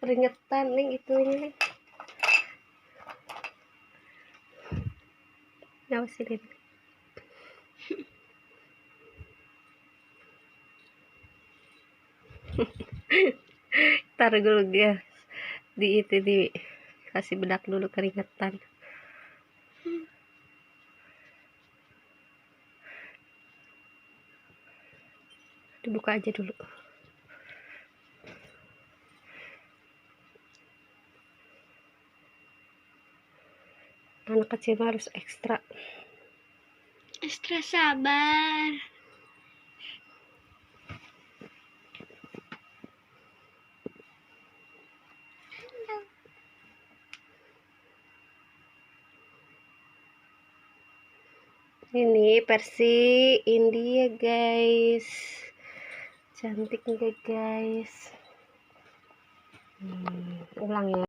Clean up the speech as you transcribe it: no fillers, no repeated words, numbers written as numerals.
keringetan nih itunya nih. Awas ini. Taruh dulu guys, di kasih bedak dulu keringetan. Dibuka aja dulu. Anak kecil harus ekstra sabar. Ini versi India guys, cantik nggak guys? Ulang ya.